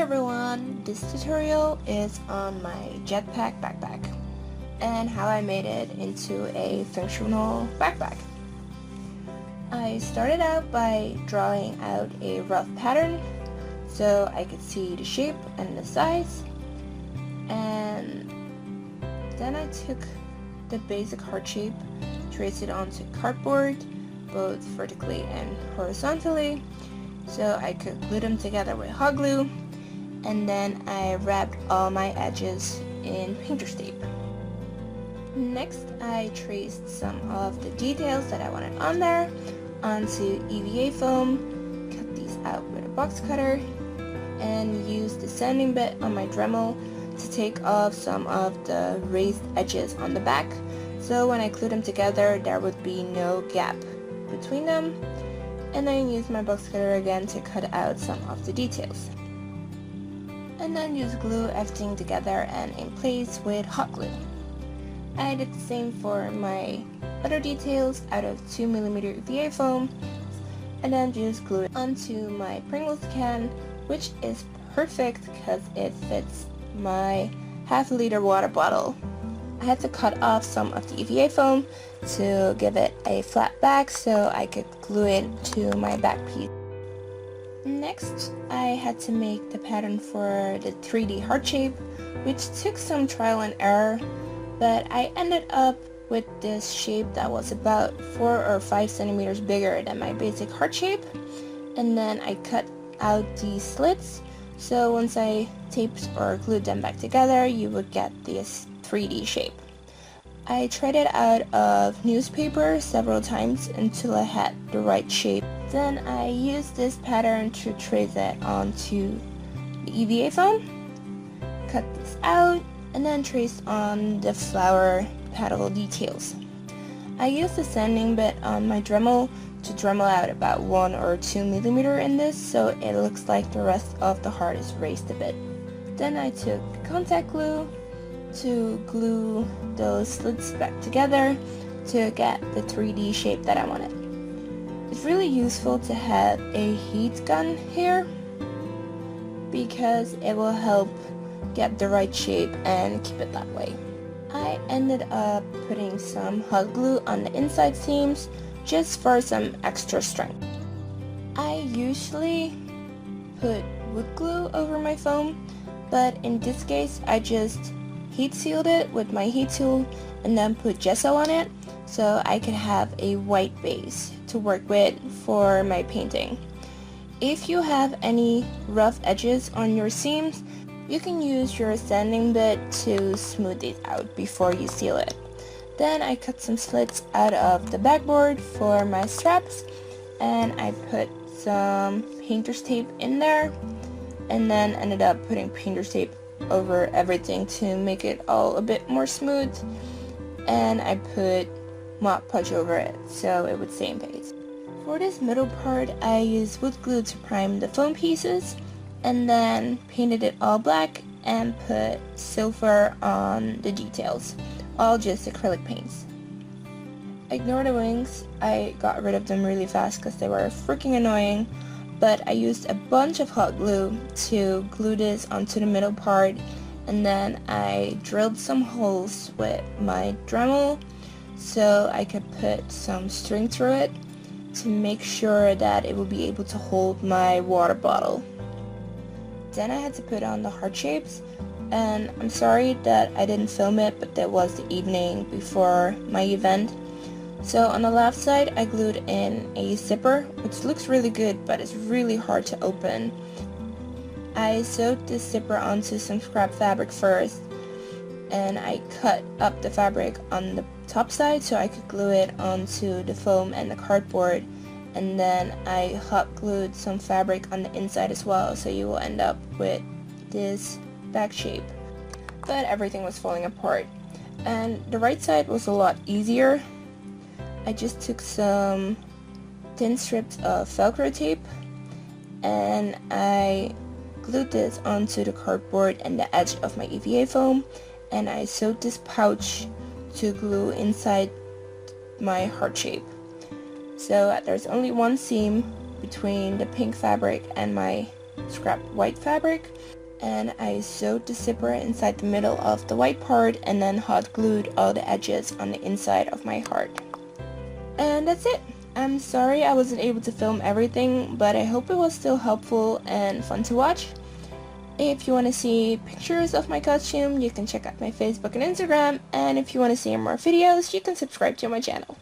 everyone, this tutorial is on my Jetpack backpack and how I made it into a functional backpack. I started out by drawing out a rough pattern so I could see the shape and the size, and then I took the basic heart shape, traced it onto cardboard both vertically and horizontally so I could glue them together with hot glue, and then I wrapped all my edges in painter's tape. Next, I traced some of the details that I wanted on there onto EVA foam, cut these out with a box cutter, and used the sanding bit on my Dremel to take off some of the raised edges on the back, so when I glued them together there would be no gap between them, and then use my box cutter again to cut out some of the details. And then just glue everything together and in place with hot glue. I did the same for my other details out of 2mm EVA foam, and then just glue it onto my Pringles can, which is perfect because it fits my half-liter water bottle. I had to cut off some of the EVA foam to give it a flat back so I could glue it to my back piece. Next, I had to make the pattern for the 3D heart shape, which took some trial and error, but I ended up with this shape that was about 4 or 5 centimeters bigger than my basic heart shape, and then I cut out these slits, so once I taped or glued them back together you would get this 3D shape. I tried it out of newspaper several times until I had the right shape. Then I used this pattern to trace it onto the EVA foam, cut this out, and then traced on the flower petal details. I used the sanding bit on my Dremel to Dremel out about 1 or 2mm in this so it looks like the rest of the heart is raised a bit. Then I took contact glue to glue those slits back together to get the 3D shape that I wanted. It's really useful to have a heat gun here because it will help get the right shape and keep it that way. I ended up putting some hot glue on the inside seams just for some extra strength. I usually put wood glue over my foam, but in this case I just heat sealed it with my heat tool and then put gesso on it so I could have a white base to work with for my painting. If you have any rough edges on your seams, you can use your sanding bit to smooth it out before you seal it. Then I cut some slits out of the backboard for my straps, and I put some painter's tape in there, and then ended up putting painter's tape over everything to make it all a bit more smooth, and I put Mod Podge over it so it would stay in place. For this middle part I used wood glue to prime the foam pieces, and then painted it all black and put silver on the details, all just acrylic paints. Ignore the wings, I got rid of them really fast because they were freaking annoying, but I used a bunch of hot glue to glue this onto the middle part, and then I drilled some holes with my Dremel so I could put some string through it to make sure that it will be able to hold my water bottle. Then I had to put on the heart shapes, and I'm sorry that I didn't film it, but that was the evening before my event. So on the left side I glued in a zipper, which looks really good but it's really hard to open. I sewed this zipper onto some scrap fabric first, and I cut up the fabric on the top side so I could glue it onto the foam and the cardboard, and then I hot glued some fabric on the inside as well, so you will end up with this back shape. But everything was falling apart, and the right side was a lot easier. I just took some thin strips of velcro tape and I glued this onto the cardboard and the edge of my EVA foam, and I sewed this pouch to glue inside my heart shape. So there's only one seam between the pink fabric and my scrapped white fabric, and I sewed the zipper inside the middle of the white part and then hot glued all the edges on the inside of my heart. And that's it. I'm sorry I wasn't able to film everything, but I hope it was still helpful and fun to watch. If you want to see pictures of my costume, you can check out my Facebook and Instagram, and if you want to see more videos, you can subscribe to my channel.